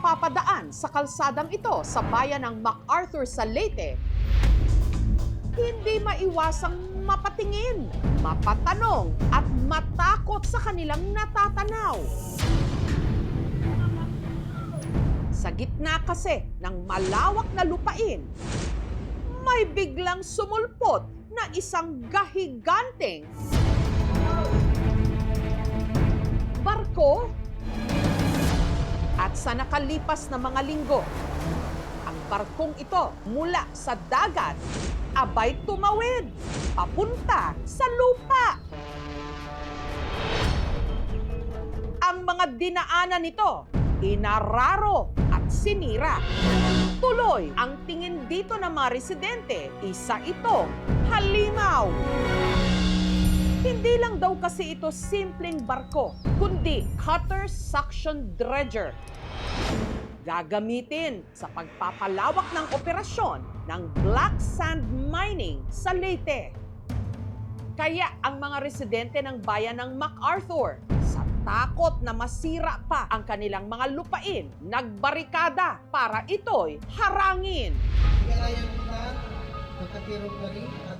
napapadaan sa kalsadang ito sa bayan ng MacArthur sa Leyte, hindi maiwasang mapatingin, mapatanong at matakot sa kanilang natatanaw. Sa gitna kasi ng malawak na lupain, may biglang sumulpot na isang gahiganteng barko. At sa nakalipas na mga linggo, ang barkong ito mula sa dagat abay tumawid papunta sa lupa. Ang mga dinaanan nito, inararo at sinira. Tuloy ang tingin dito ng mga residente, isa itong halimaw. Hindi lang daw kasi ito simpleng barko, kundi cutter suction dredger. Gagamitin sa pagpapalawak ng operasyon ng black sand mining sa Leyte. Kaya ang mga residente ng bayan ng MacArthur, sa takot na masira pa ang kanilang mga lupain, nagbarikada para ito'y harangin.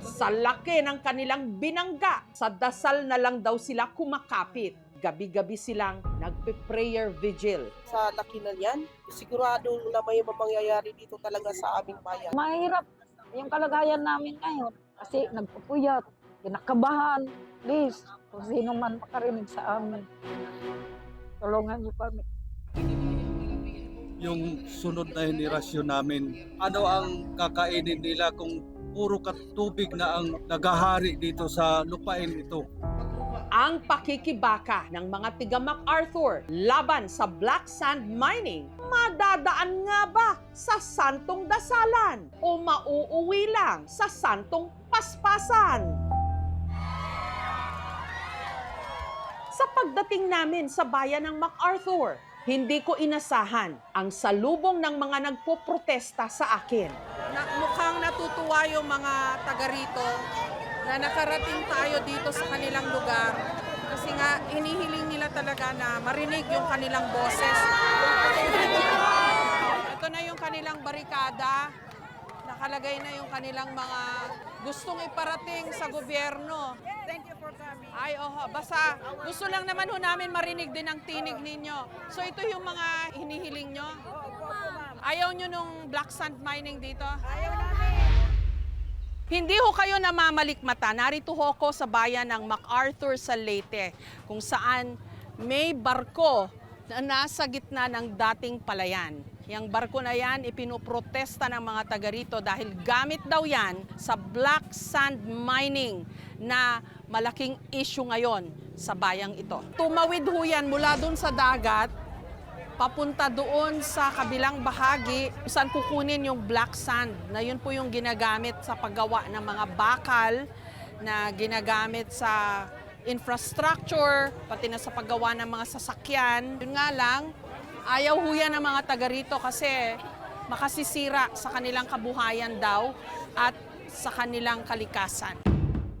Sa laki ng kanilang binangga, sa dasal na lang daw sila kumakapit. Gabi-gabi silang nagpe-prayer vigil. Sa laki na yan, siguradong na may mangyayari dito talaga sa aming bayan. Mahirap yung kalagayan namin ngayon kasi nagpupuyat, kinakabahan. Please, kung sino man makarinig sa amin, tulungan niyo kami. Yung sunod na henerasyon namin, ano ang kakainin nila kung puro tubig na ang nagahari dito sa lupain ito? Ang pakikibaka ng mga tiga MacArthur laban sa black sand mining, madadaan nga ba sa santong dasalan o mauuwi lang sa santong paspasan? Sa pagdating namin sa bayan ng MacArthur, hindi ko inasahan ang salubong ng mga nagpoprotesta sa akin. Mukhang natutuwa yung mga taga rito na nakarating tayo dito sa kanilang lugar. Kasi nga, hinihiling nila talaga na marinig yung kanilang boses. Ito na yung kanilang barikada. Nakalagay na yung kanilang mga gustong iparating sa gobyerno. Thank you for coming. Ay, basta gusto lang naman ho namin marinig din ang tinig ninyo. So ito yung mga hinihiling nyo? Ayaw nyo nung black sand mining dito? Ayaw namin. Hindi ho kayo namamalikmata. Narito ho ako sa bayan ng MacArthur sa Leyte, kung saan may barko na nasa gitna ng dating palayan. Yang barko na yan, ipinoprotesta ng mga taga rito dahil gamit daw yan sa black sand mining na malaking issue ngayon sa bayang ito. Tumawid ho yan mula doon sa dagat, papunta doon sa kabilang bahagi saan kukunin yung black sand na yun po yung ginagamit sa paggawa ng mga bakal na ginagamit sa infrastructure, pati na sa paggawa ng mga sasakyan. Yun nga lang, ayaw ho yan ng mga taga rito kasi makasisira sa kanilang kabuhayan daw at sa kanilang kalikasan.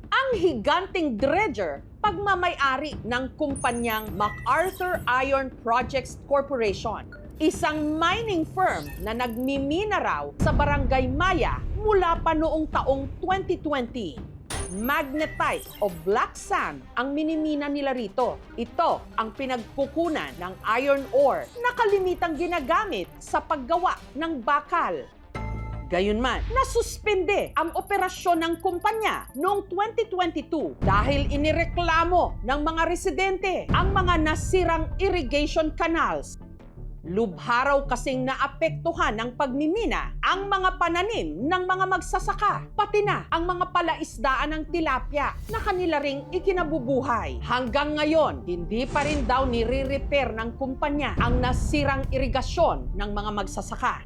Ang higanting dredger, pagmamay-ari ng kumpanyang MacArthur Iron Projects Corporation, isang mining firm na nagmimina raw sa Barangay Maya mula pa noong taong 2020. Magnetite o black sand ang minimina nila rito. Ito ang pinagkukunan ng iron ore na kalimitang ginagamit sa paggawa ng bakal. Gayunman, nasuspende ang operasyon ng kumpanya noong 2022 dahil inireklamo ng mga residente ang mga nasirang irrigation canals. Lubha raw kasing naapektuhan ng pagmimina ang mga pananim ng mga magsasaka, pati na ang mga palaisdaan ng tilapia na kanila ring ikinabubuhay. Hanggang ngayon, hindi pa rin daw nire-repair ng kumpanya ang nasirang irigasyon ng mga magsasaka.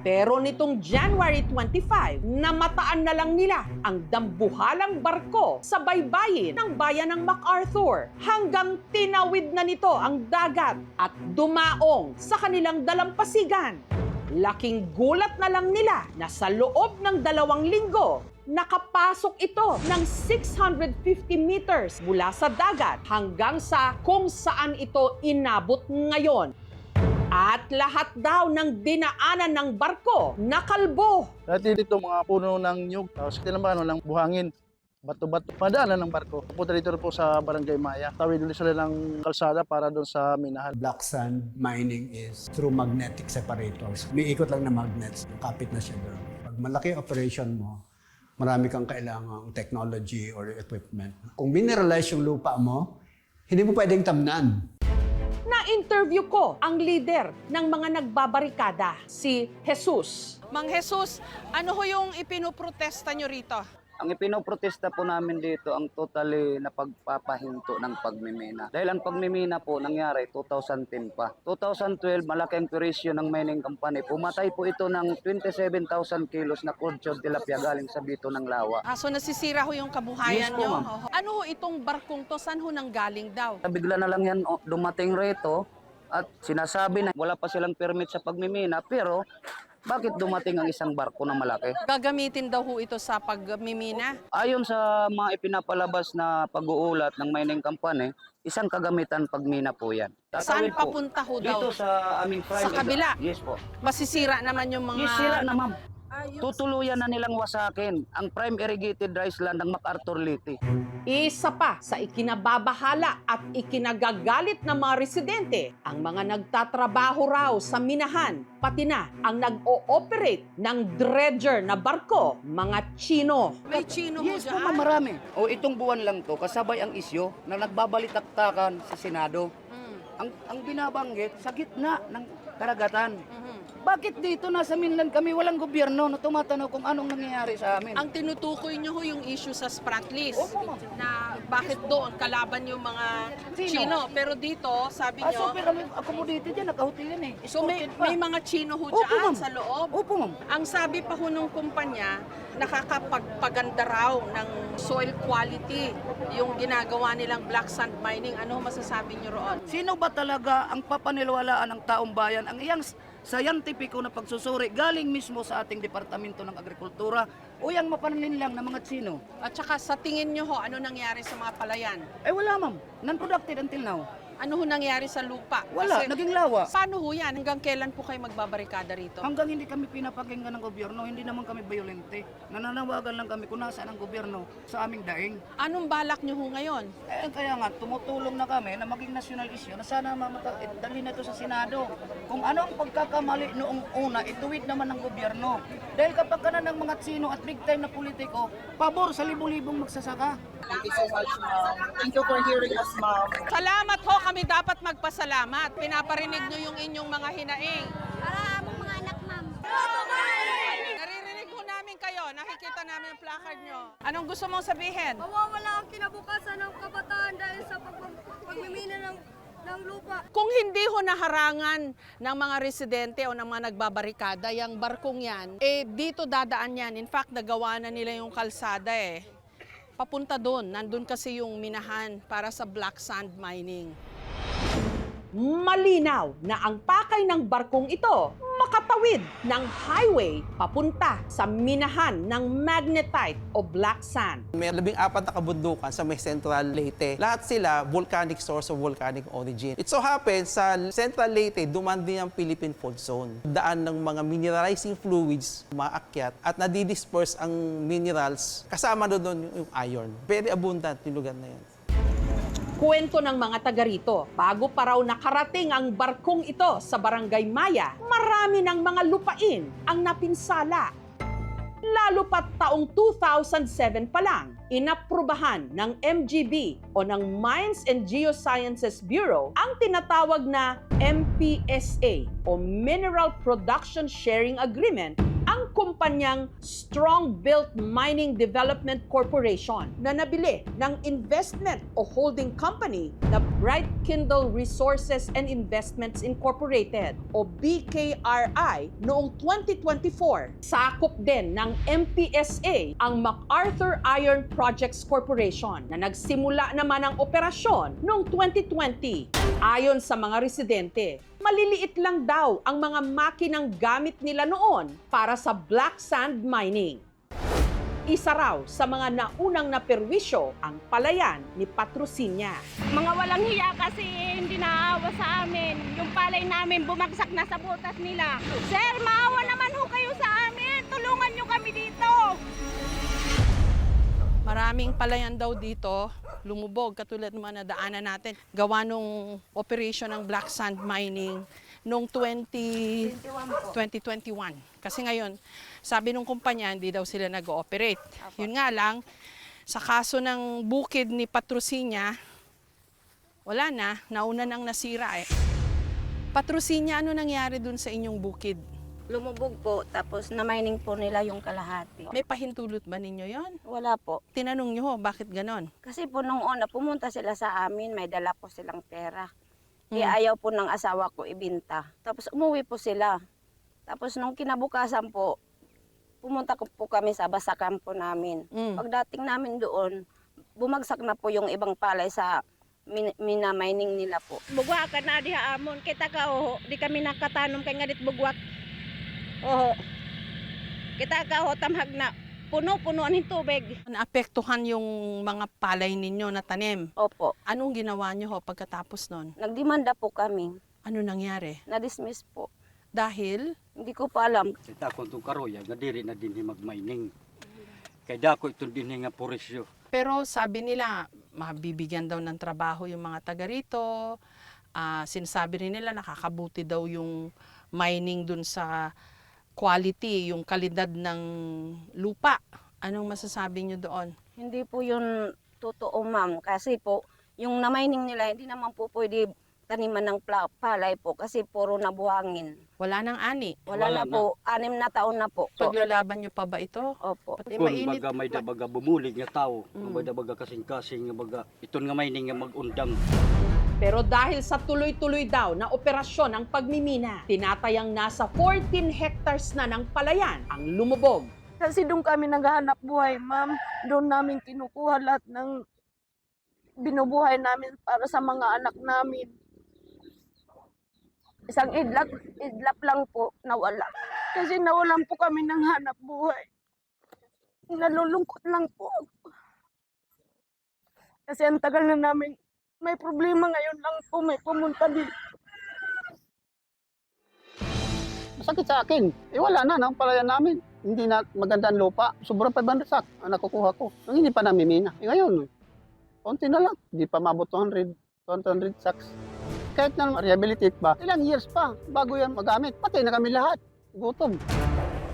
Pero nitong January 25, namataan na lang nila ang dambuhalang barko sa baybayin ng bayan ng MacArthur hanggang tinawid na nito ang dagat at dumaong sa kanilang dalampasigan. Laking gulat na lang nila na sa loob ng 2 linggo, nakapasok ito ng 650 meters mula sa dagat hanggang sa kung saan ito inabot ngayon. At lahat daw ng dinaanan ng barko nakalbo. Dati dito mga puno ng nyug, tapos tinamano ng buhangin, bato-bato, padaanan ng barko. Punta dito po sa Barangay Maya. Tawid ulit sila ng kalsada para doon sa minahan. Black sand mining is through magnetic separators. May ikot lang na magnets, kapit na siya doon. Pag malaki operation mo, marami kang kailangang technology or equipment. Kung mineralize yung lupa mo, hindi mo pwedeng tamnan. Na-interview ko ang leader ng mga nagbabarikada, si Jesus. Mang Jesus, ano ho yung ipinoprotesta nyo rito? Ang ipinoprotesta po namin dito ang totally na pagpapahinto ng pagmimina. Dahil ang pagmimina po nangyari 2010 pa. 2012, malaki ang turisyo ng mining company. Pumatay po ito ng 27,000 kilos na cordshod tilapia galing sa Bito ng Lawa. So nasisira ho yung kabuhayan Yes po, nyo? ma'am. Ano ho itong barkong to? Saan ho nang galing daw? Bigla na lang yan dumating rito at sinasabi na wala pa silang permit sa pagmimina, pero bakit dumating ang isang barko na malaki? Gagamitin daw ho ito sa pagmimina? Ayon sa mga ipinapalabas na pag-uulat ng mining company, isang kagamitan pagmina po yan. Saan Tatawid po papunta ho daw? dito sa aming prime. Sa kabila? Yes po. Masisira naman yung mga... Yes, sila na ma'am. Tutuluyan na nilang wasakin ang prime irrigated rice land ng MacArthur Liti. Isa pa sa ikinababahala at ikinagagalit ng mga residente, ang mga nagtatrabaho raw sa minahan, pati na ang nag-o-operate ng dredger na barko, mga Chino. May Chino ho Yes po dyan? ma'am, marami. O itong buwan lang to, kasabay ang isyo na nagbabalitaktakan sa Senado. Ang binabanggit sa gitna ng karagatan. Bakit dito nasa mainland kami walang gobyerno na tumatanong kung anong nangyayari sa amin? Ang tinutukoy nyo ho yung issue sa Spratlys Opo, ma'am. na bakit doon kalaban yung mga Chino. Pero dito, sabi So nyo, pero accommodated yan, nakahotel yan eh. so may Escorted pa. mga Chino ho Opo, dyan ma'am. sa loob. Opo ma'am. Ang sabi pa ho nung kumpanya, nakakapagpaganda raw ng soil quality yung ginagawa nilang black sand mining. Ano ho masasabi nyo roon? Sino ba talaga ang papaniwalaan ng taong bayan? Ang iyang scientifico na pagsusuri galing mismo sa ating Departamento ng Agrikultura o yung mapanalinlang ng mga Chino? At saka sa tingin nyo ho, ano nangyari sa mga palayan? Eh wala ma'am, non-productive until now. Ano ho nangyari sa lupa? Wala, Kasi, naging lawa. paano ho yan? Hanggang kailan po kayo magbabarikada rito? Hanggang hindi kami pinapakinggan ng gobyerno, hindi naman kami violente. Nananawagan lang kami kung nasaan ang gobyerno sa aming daing. Anong balak nyo ho ngayon? Eh kaya nga, tumutulong na kami na maging national issue na sana dalhin na ito sa Senado. Kung ano ang pagkakamali noong una, ituwid naman ng gobyerno. Dahil kapag ka na ng mga Chino at big time na politiko, pabor sa libo-libong magsasaka. Thank you so much, ma'am. Thank you for hearing us, ma'am. Salamat ho, kami dapat magpasalamat. Pinaparinig nyo yung inyong mga hinaing. Para among mga anak, ma'am. Naririnig ho namin kayo, nakikita namin ang placard nyo. Anong gusto mong sabihin? Mawawala ang kinabukasan ng kabataan dahil sa pagmimina ng lupa. Kung hindi ho naharangan ng mga residente o ng mga nagbabarikada, yung barkong yan, eh dito dadaan yan. In fact, nagawa na nila yung kalsada eh. Papunta doon, nandun kasi yung minahan para sa black sand mining. Malinaw na ang pakay ng barkong ito makatawid ng highway papunta sa minahan ng magnetite o black sand. May 14 na kabundukan sa may Central Leyte. Lahat sila volcanic source of volcanic origin. It so happens sa Central Leyte, duman din ang Philippine Fault Zone. Daan ng mga mineralizing fluids, maakyat, at nadidisperse ang minerals. Kasama doon yung iron. Very abundant yung lugar na yun. Kwento ng mga taga rito, bago pa raw nakarating ang barkong ito sa Barangay Maya, marami ng mga lupain ang napinsala. Lalo pat taong 2007 pa lang, inaprubahan ng MGB o ng Mines and Geosciences Bureau ang tinatawag na MPSA o Mineral Production Sharing Agreement ang kumpanyang Strong Built Mining Development Corporation na nabili ng investment o holding company na Bright Kindle Resources and Investments Incorporated o BKRI noong 2024. Sakop din ng MPSA ang MacArthur Iron Projects Corporation na nagsimula naman ang operasyon noong 2020. Ayon sa mga residente, maliliit lang daw ang mga makinang gamit nila noon para sa black sand mining. Isa raw sa mga naunang naperwisyo ang palayan ni Patrocinia. Mga walang hiya kasi hindi naawa sa amin. Yung palay namin bumagsak na sa butas nila. Sir, maawa naman ho kayo sa amin. Tulungan nyo kami dito. Maraming palayan daw dito, lumubog, katulad ng mga nadaanan natin. Gawa nung operation ng black sand mining noong 2021. Kasi ngayon, sabi nung kumpanya, hindi daw sila nag-ooperate. Yun nga lang, sa kaso ng bukid ni Patrocinia, wala na, nauna nang nasira eh. Patrocinia, ano nangyari dun sa inyong bukid? Lumubog po, tapos na-mining po nila yung kalahati. May pahintulot ba ninyo yon? Wala po. Tinanong nyo ho, bakit ganon? Kasi po nung una, pumunta sila sa amin, may dala po silang pera. Kaya ayaw po ng asawa ko ibinta. Tapos umuwi po sila. Tapos nung kinabukasan po, pumunta po kami sa basakan po namin. Pagdating namin doon, bumagsak na po yung ibang palay sa mina-mining nila po. Bugwa ka na diha amon. Kita ka ho, di kami nakatanom kay ngadit bugwak. Oo. Kita ka ho, tamhag na. Puno-punuan ng tubig. Naapektuhan yung mga palay ninyo na tanim. Opo. Anong ginawa nyo ho pagkatapos nun? Nagdemanda po kami. Ano nangyari? Na-dismiss po. Dahil Hindi ko pa alam. Kita ko itong karoya, nga diri na din mag-mining. Kaya dako itong din nga porisyo. pero sabi nila mabibigyan daw ng trabaho yung mga taga rito. Sinasabi rin nila nakakabuti daw yung mining dun sa quality, yung kalidad ng lupa. Anong masasabi nyo doon? Hindi po yun totoo, ma'am. Kasi po, yung na-mining nila, hindi naman po pwede taniman ng palay po kasi puro nabuhangin. Wala nang ani. Wala na po. 6 na taon na po. Paglalaban nyo pa ba ito? Opo. Pati Kung mainit. baga may dabaga bumulig nga tao, may dabaga kasing-kasing nga baga, iton nga mining nga mag-undang. Pero dahil sa tuloy-tuloy daw na operasyon ng pagmimina, tinatayang nasa 14 hectares na ng palayan ang lumubog. Kasi doon kami naghahanap buhay, ma'am. Doon namin kinukuha lahat ng binubuhay namin para sa mga anak namin. Isang idlap lang po nawala. Kasi nawalan po kami ng hanap buhay. Nalulungkot lang po. Kasi ang tagal na namin may problema, ngayon lang po may pumunta dito. Masakit sa akin. Wala na, ang palayan namin. Hindi na maganda ang lupa. Sobrang 500 sak ang nakukuha ko. Ang hindi pa namimina. Ngayon, konti na lang. Hindi pa mabot 200 sacks. Kahit na rehabilitate ba, ilang years pa bago yan magamit. Patay na kami lahat. Gutom.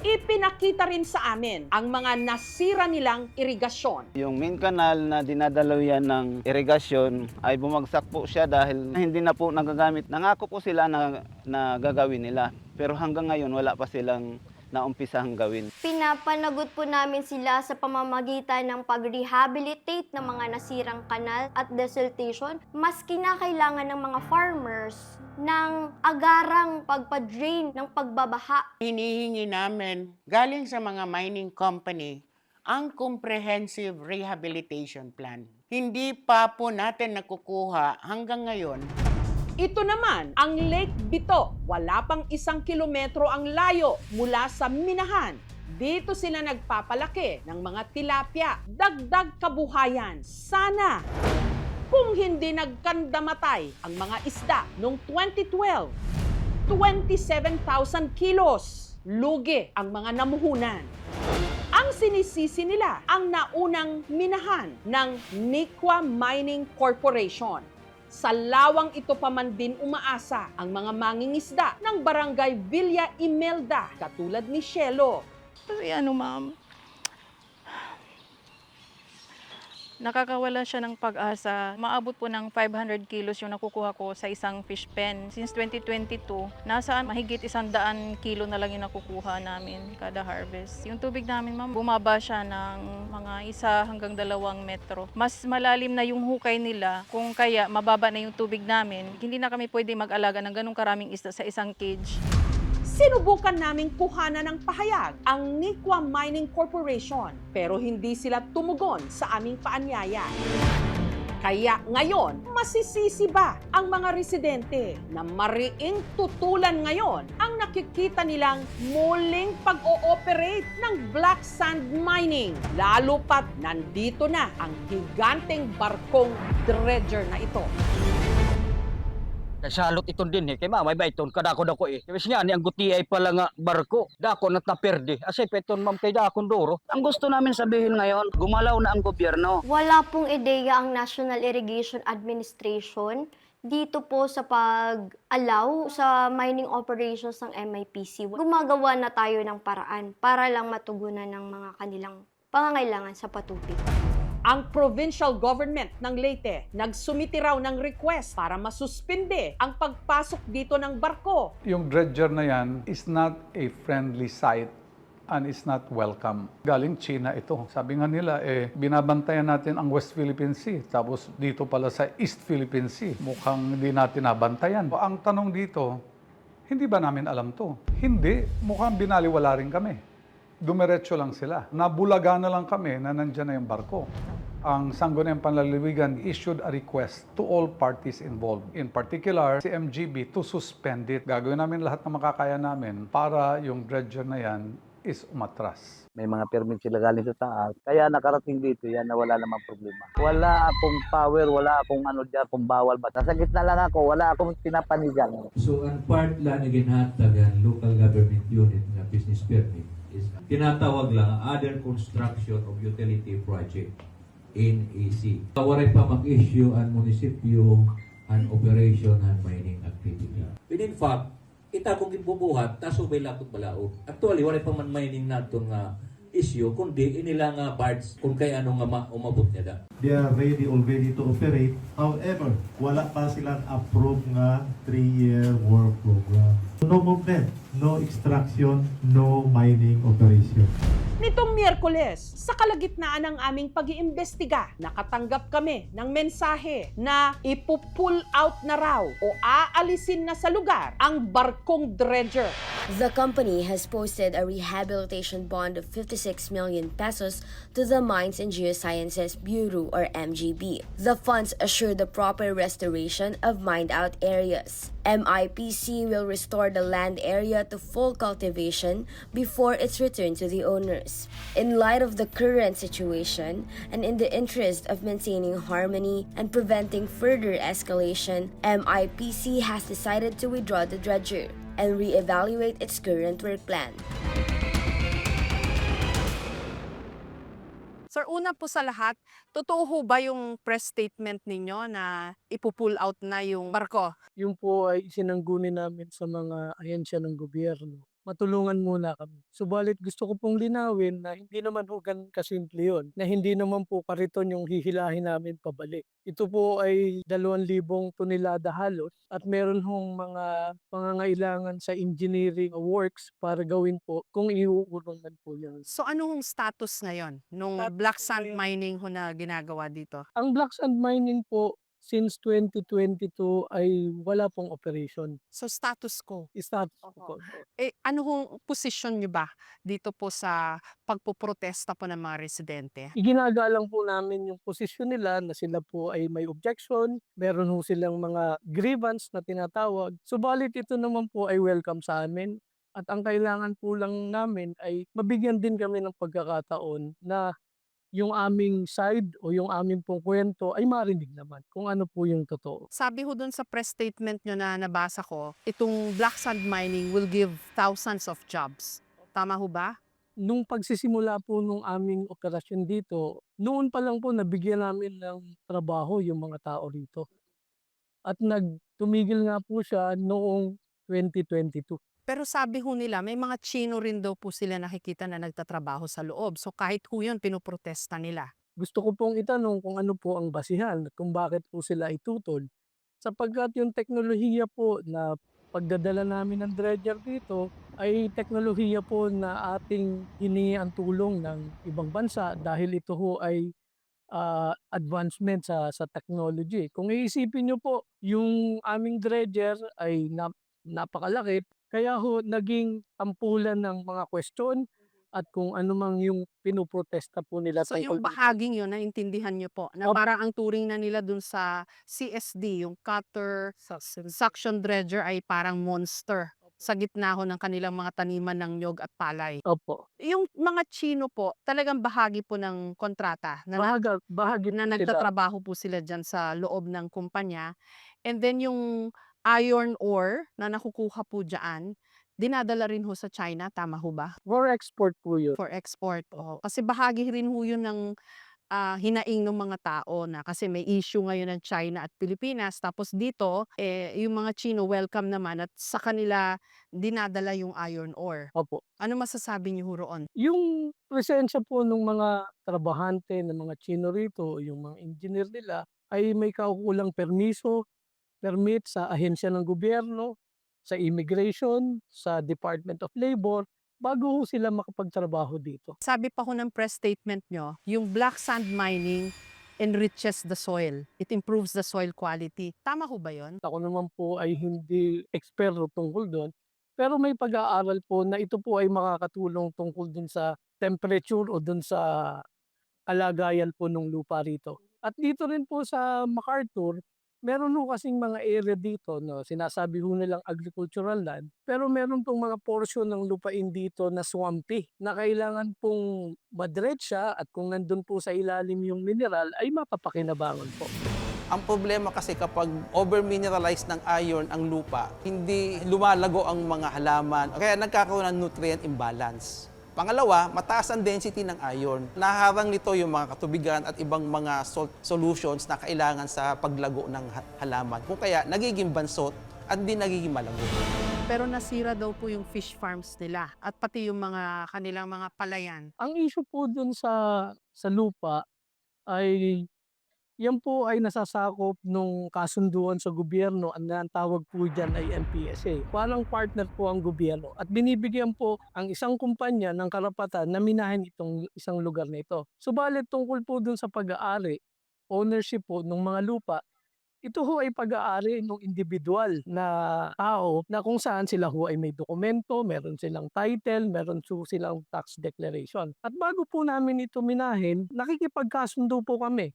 Ipinakita rin sa amin ang mga nasira nilang irigasyon. Yung main canal na dinadalaw yan ng irigasyon ay bumagsak po siya dahil hindi na po nagagamit. Nangako po sila na gagawin nila. Pero hanggang ngayon wala pa silang naumpisahang gawin. Pinapanagot po namin sila sa pamamagitan ng pag-rehabilitate ng mga nasirang kanal at desiltation. Mas kinakailangan ng mga farmers ng agarang pagpa-drain ng pagbabaha. Hinihingi namin galing sa mga mining company ang comprehensive rehabilitation plan. Hindi pa po natin nakukuha hanggang ngayon. Ito naman ang Lake Bito. Wala pang 1 kilometro ang layo mula sa minahan. Dito sila nagpapalaki ng mga tilapia. Dagdag kabuhayan. Sana kung hindi nagkandamatay ang mga isda noong 2012. 27,000 kilos. Lugi ang mga namuhunan. Ang sinisisi nila ang naunang minahan ng Nikwa Mining Corporation. Sa lawang ito pa man din umaasa ang mga mangingisda ng Barangay Villa Imelda, katulad ni Shelo. Kasi ma'am, nakakawala siya ng pag-asa. Maabot po ng 500 kilos yung nakukuha ko sa isang fish pen. Since 2022, nasa mahigit 100 kilo na lang yung nakukuha namin kada harvest. Yung tubig namin, ma'am, bumaba siya ng mga 1 hanggang 2 metro. Mas malalim na yung hukay nila, kung kaya mababa na yung tubig namin. Hindi na kami pwede mag-alaga ng ganong karaming isda sa isang cage. Sinubukan naming kuhanan ng pahayag ang Nikwa Mining Corporation pero hindi sila tumugon sa aming paanyaya. Kaya ngayon, masisisi ba ang mga residente na mariing tutulan ngayon ang nakikita nilang muling pag-ooperate ng black sand mining? Lalo pat nandito na ang higanteng barkong dredger na ito. Kay salot iton din kay mamay ba iton kadako-dako Kasi nga ni ang gutiay pala nga barko. Dako na taperde. Asay peton ma'am kay dakon doro. Ang gusto namin sabihin ngayon, gumalaw na ang gobyerno. Wala pong ideya ang National Irrigation Administration dito po sa pag-allow sa mining operations ng MIPC. Gumagawa na tayo ng paraan para lang matugunan ng mga kanilang pangangailangan sa patubig. Ang provincial government ng Leyte nagsumiti raw ng request para masuspinde ang pagpasok dito ng barko. Yung dredger na yan is not a friendly sight and is not welcome. Galing China ito. Sabi nga nila, binabantayan natin ang West Philippine Sea. Tapos dito pala sa East Philippine Sea. Mukhang hindi natin nabantayan. Ang tanong dito, hindi ba namin alam to? Hindi. Mukhang binaliwala rin kami. Dumiretso lang sila. Nabulaga na lang kami na nandyan na yung barko. Ang Sangguniang Panlalawigan issued a request to all parties involved. In particular, si MGB to suspend it. Gagawin namin lahat ng makakaya namin para yung dredger na yan is umatras. May mga permit sila galing sa taas. Kaya nakarating dito yan na wala namang problema. Wala akong power, wala akong ano dyan, kung bawal ba. Nasa gitna lang ako, wala akong pinapanigan. So ang part lang na ginhatagan local government unit na business permit is tinatawag lang other construction of utility project in AC. Waray pa mag-issue ang munisipyo an operation and mining activity. But in fact, kita kung gibubuhat, tasubay latot balaod. Actually, waray pa man mining natong issue, kundi inila nga parts kung kay ano nga umabot niya da. They are ready already to operate. However, wala pa silang approved nga 3-year work program. No movement, no extraction, no mining operation. Nitong Miyerkules, sa kalagitnaan ng aming pag-iimbestiga, nakatanggap kami ng mensahe na ipupull out na raw o aalisin na sa lugar ang barkong dredger. The company has posted a rehabilitation bond of 56 million pesos to the Mines and Geosciences Bureau or MGB. The funds assure the proper restoration of mined-out areas. MIPC will restore the land area to full cultivation before its return to the owners. In light of the current situation and in the interest of maintaining harmony and preventing further escalation, MIPC has decided to withdraw the dredger and reevaluate its current work plan. Sir, una po sa lahat, totoo ho ba yung press statement ninyo na ipupull out na yung barko? Yung po ay isinanggunin namin sa mga ahensya ng gobyerno. Matulungan muna kami. Subalit gusto ko pong linawin na hindi naman ho ganun kasimple yun, na hindi naman po kariton yung hihilahin namin pabalik. Ito po ay 2,000 tonelada halos at meron hong mga pangangailangan sa engineering works para gawin po kung iuurungan po yan. So anong status ngayon nung black sand mining ho na ginagawa dito? Ang black sand mining po since 2022 ay wala pong operation. So status quo? Status quo. Ano hong posisyon nyo ba dito po sa pagpoprotesta po ng mga residente? Iginagalang po namin yung posisyon nila na sila po ay may objection, meron ho silang mga grievance na tinatawag. Subalit ito naman po ay welcome sa amin. At ang kailangan po lang namin ay mabigyan din kami ng pagkakataon na yung aming side o yung aming pong kwento ay marinig naman kung ano po yung totoo. Sabi ho dun sa press statement nyo na nabasa ko, itong black sand mining will give thousands of jobs. Tama ho ba? Nung pagsisimula po nung aming operasyon dito, noon pa lang po nabigyan namin ng trabaho yung mga tao rito. At nagtumigil nga po siya noong 2022. Pero sabi ho nila, may mga Chino rin daw po sila nakikita na nagtatrabaho sa loob. So kahit ho yun, pinoprotesta nila. Gusto ko pong itanong kung ano po ang basihan, kung bakit po sila itutol. Sapagkat yung teknolohiya po na pagdadala namin ng dredger dito ay teknolohiya po na ating hiningi ang tulong ng ibang bansa dahil ito ho ay advancement sa technology. Kung iisipin nyo po, yung aming dredger ay napakalaki. Kaya ho, naging tampulan ng mga question at kung ano mang yung pinoprotesta po nila So tungkol yung bahaging yun, naintindihan niyo po, na parang ang turing na nila dun sa CSD, yung cutter, suction dredger ay parang monster sa gitna ho ng kanilang mga taniman ng nyog at palay. Opo. Yung mga Chino po, talagang bahagi po ng kontrata na, Bahagi na po sila. nagtatrabaho po sila dyan sa loob ng kumpanya. And then yung iron ore na nakukuha po dyan, dinadala rin ho sa China, tama ho ba? For export po yun. For export. Oh. Kasi bahagi rin ho yun ng hinaing ng mga tao na kasi may issue ngayon ng China at Pilipinas. Tapos dito, yung mga Chino welcome naman at sa kanila dinadala yung iron ore. Opo. Ano masasabi niyo ho roon? Yung presensya po ng mga trabahante, ng mga Chino rito, yung mga engineer nila, ay may kaukulang permit sa ahensya ng gobyerno, sa immigration, sa Department of Labor, bago ho sila makapagtrabaho dito. Sabi pa ho ng press statement nyo, yung black sand mining enriches the soil. It improves the soil quality. Tama ho ba yun? Ako naman po ay hindi eksperto tungkol doon, pero may pag-aaral po na ito po ay makakatulong tungkol dun sa temperature o dun sa alagayan po ng lupa rito. At dito rin po sa MacArthur, meron ho kasing mga area dito, no, sinasabi ho nilang agricultural land, pero meron pong mga portion ng lupain dito na swampy, na kailangan pong madredge siya at kung nandun po sa ilalim yung mineral ay mapapakinabangan po. Ang problema kasi kapag over-mineralized ng iron ang lupa, hindi lumalago ang mga halaman, kaya nagkakaroon ng nutrient imbalance. Pangalawa, mataas ang density ng iron. Naharang nito yung mga katubigan at ibang mga solutions na kailangan sa paglago ng halaman. Kung kaya, nagiging bansot at di nagiging malago. Pero nasira daw po yung fish farms nila at pati yung mga kanilang mga palayan. Ang issue po dun sa lupa ay yan po ay nasasakop nung kasunduan sa gobyerno. Ang tawag po dyan ay MPSA. Parang partner po ang gobyerno at binibigyan po ang isang kumpanya ng karapatan na minahin itong isang lugar na ito. Subalit tungkol po dun sa pag-aari, ownership po ng mga lupa, ito ho ay pag-aari ng individual na tao na kung saan sila ho ay may dokumento, meron silang title, meron silang tax declaration. At bago po namin ito minahin, nakikipagkasundo po kami.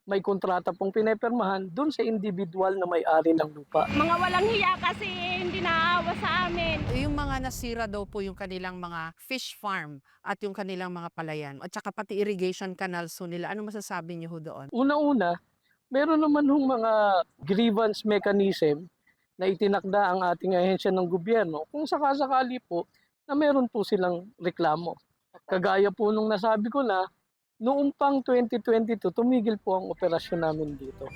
May kontrata pong pinipirmahan dun sa individual na may-ari ng lupa. Mga walang hiya kasi hindi naawa sa amin. Yung mga nasira daw po yung kanilang mga fish farm at yung kanilang mga palayan at saka pati irrigation canals ho nila. Ano masasabi niyo ho doon? Una-una, meron naman hong mga grievance mechanism na itinakda ang ating ahensya ng gobyerno kung sakasakali po na meron po silang reklamo. Kagaya po nung nasabi ko na, noong pang 2022, tumigil po ang operasyon namin dito.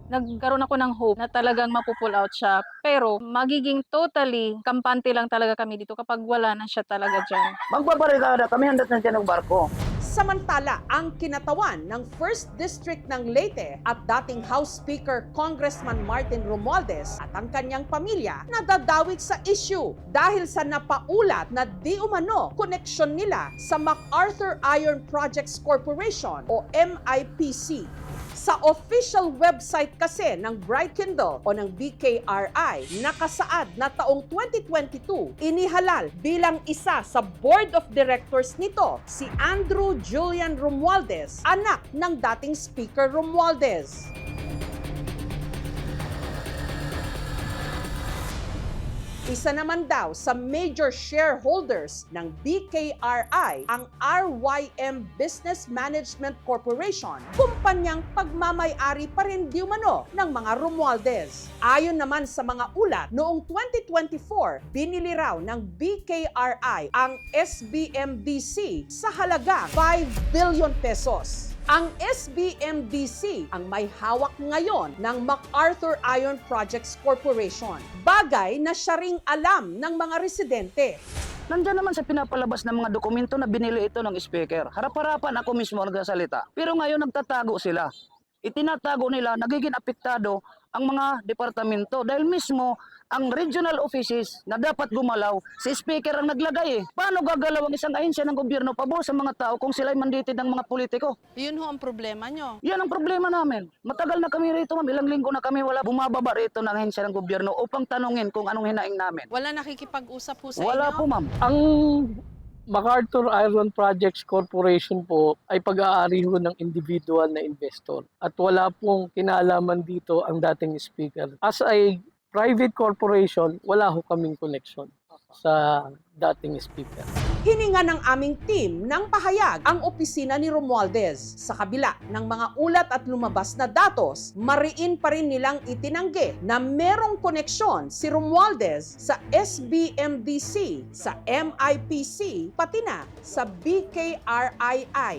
Nagkaroon ako ng hope na talagang mapupull out siya. Pero magiging totally kampante lang talaga kami dito kapag wala na siya talaga dyan. Magbabarikada kami, handat na siya ng barko. Samantala, ang kinatawan ng 1st District ng Leyte at dating House Speaker Congressman Martin Romualdez at ang kanyang pamilya nadadawit sa issue dahil sa napaulat na di umano koneksyon nila sa MacArthur Iron Projects Corporation o MIPC. Sa official website kasi ng Bright Kindle o ng BKRI, nakasaad na taong 2022, inihalal bilang isa sa board of directors nito si Andrew Julian Romualdez, anak ng dating Speaker Romualdez. Isa naman daw sa major shareholders ng BKRI ang RYM Business Management Corporation, kumpanyang pagmamay-ari pa rin di umano ng mga Romualdez. Ayon naman sa mga ulat, noong 2024, binili raw ng BKRI ang SBMDC sa halagang 5 billion pesos. Ang SBMDC ang may hawak ngayon ng MacArthur Iron Projects Corporation. Bagay na siya ring alam ng mga residente. Nandiyan naman sa pinapalabas ng mga dokumento na binili ito ng speaker. Harap-harapan ako mismo nagsasalita. Pero ngayon nagtatago sila. itinatago nila, nagiging apektado ang mga departamento dahil mismo ang regional offices na dapat gumalaw, si speaker ang naglagay eh. Paano gagalaw ang isang ahensya ng gobyerno pabor sa mga tao kung sila'y mandated ng mga politiko? Yun ho ang problema nyo. Yan ang problema namin. Matagal na kami rito, ma'am. Ilang linggo na kami wala bumababa rito ng ahensya ng gobyerno upang tanungin kung anong hinaing namin. Wala nakikipag-usap ho sa Wala inyo? po, ma'am. Ang MacArthur Iron Projects Corporation po ay pag-aari ho ng individual na investor at wala pong kinalaman dito ang dating speaker. As a private corporation, wala ho kaming connection sa dating speaker. Hininga ng aming team ng pahayag ang opisina ni Romualdez. Sa kabila ng mga ulat at lumabas na datos, mariin pa rin nilang itinanggi na merong koneksyon si Romualdez sa SBMDC, sa MIPC, pati na sa BKRII.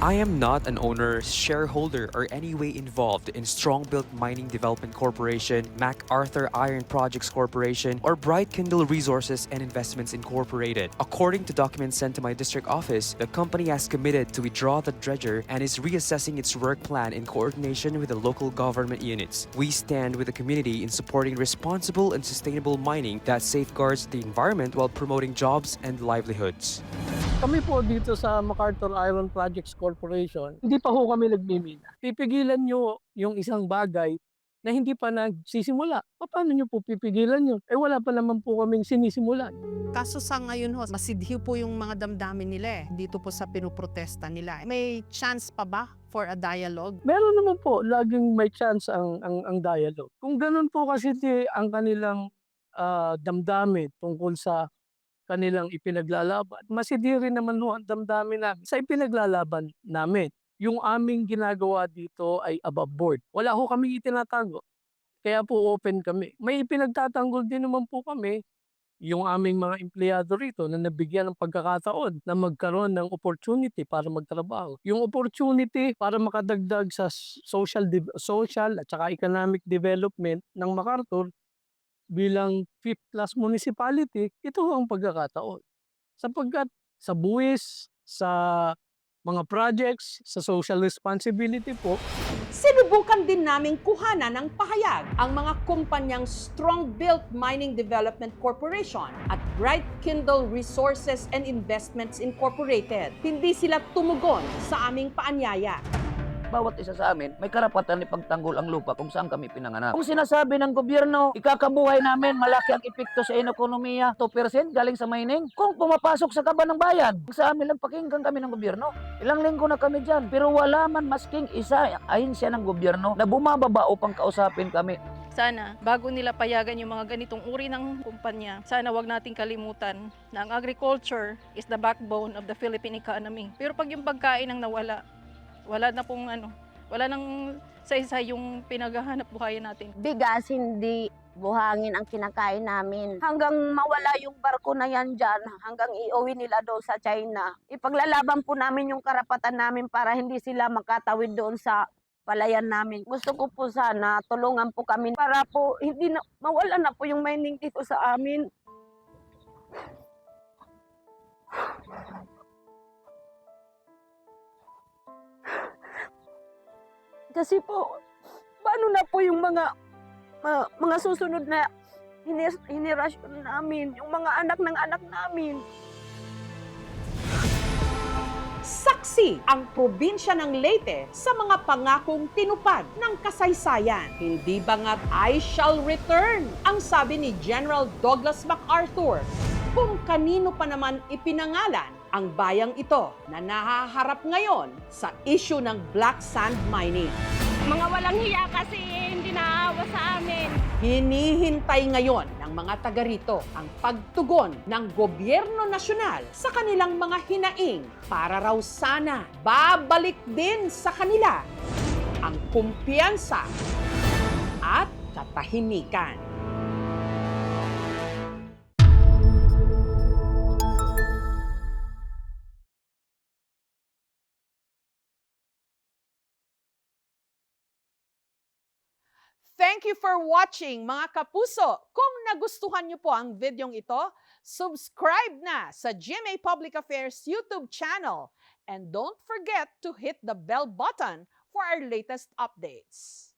I am not an owner, shareholder, or any way involved in Strongbuilt Mining Development Corporation, MacArthur Iron Projects Corporation, or Bright Kindle Resources and Investments Incorporated. According to documents sent to my district office, the company has committed to withdraw the dredger and is reassessing its work plan in coordination with the local government units. We stand with the community in supporting responsible and sustainable mining that safeguards the environment while promoting jobs and livelihoods. Kami po dito sa MacArthur Iron Projects Corporation, hindi pa ho kami nagmimina. Pipigilan nyo yung isang bagay na hindi pa nagsisimula. Paano nyo po pipigilan yun? Eh wala pa naman po kaming sinisimulan. Kaso sa ngayon ho, masidhiw po yung mga damdamin nila dito po sa pinuprotesta nila. May chance pa ba for a dialogue? Meron naman po, laging may chance ang dialogue. Kung ganun po kasi ang kanilang damdamin tungkol sa kanilang ipinaglalaban, masidiri naman ho ang damdamin namin sa ipinaglalaban namin. Yung aming ginagawa dito ay above board. Wala ho kaming itinatago. Kaya po open kami. May ipinagtatanggol din naman po kami yung aming mga empleyado rito na nabigyan ng pagkakataon na magkaroon ng opportunity para magtrabaho. Yung opportunity para makadagdag sa social at saka economic development ng MacArthur bilang 5th class municipality, ito ang pagkakataon. Sapagkat sa buwis, sa mga projects, sa social responsibility po, Sinubukan din naming kuhanan ng pahayag ang mga kumpanyang Strongbuilt Mining Development Corporation at Bright Kindle Resources and Investments Incorporated. Hindi sila tumugon sa aming paanyaya. Bawat isa sa amin may karapatan ipagtanggol ang lupa kung saan kami pinanganak. Kung sinasabi ng gobyerno, ikakabuhay namin, malaki ang epekto sa ekonomiya, 2% galing sa mining. Kung pumapasok sa kaban ng bayan, sa amin lang pakinggan kami ng gobyerno. Ilang linggo na kami dyan, pero wala man masking isa ahensya ng gobyerno na bumababa upang kausapin kami. Sana, bago nila payagan yung mga ganitong uri ng kumpanya, sana wag nating kalimutan na ang agriculture is the backbone of the Philippine economy. Pero pag yung pagkain ang nawala, wala na pong wala nang sa yung pinaghahanap buhayan natin. Bigas, hindi buhangin ang kinakain namin. Hanggang mawala yung barko na yan dyan, hanggang iuwi nila doon sa China. Ipaglalaban po namin yung karapatan namin para hindi sila makatawid doon sa palayan namin. Gusto ko po sana tulungan po kami para po hindi na, mawala na po yung mining dito sa amin. Kasi po, paano na po yung mga susunod na henerasyon namin, yung mga anak ng anak namin. Saksi ang probinsya ng Leyte sa mga pangakong tinupad ng kasaysayan. Hindi bangat I shall return, ang sabi ni General Douglas MacArthur. Kung kanino pa naman ipinangalan ang bayang ito na nahaharap ngayon sa issue ng black sand mining. Mga walang hiya kasi hindi naawa sa amin. Hinihintay ngayon ng mga taga rito ang pagtugon ng gobyerno nasyonal sa kanilang mga hinaing para raw sana babalik din sa kanila ang kumpiyansa at katahimikan. Thank you for watching, mga kapuso. Kung nagustuhan niyo po ang videong ito, subscribe na sa GMA Public Affairs YouTube channel. And don't forget to hit the bell button for our latest updates.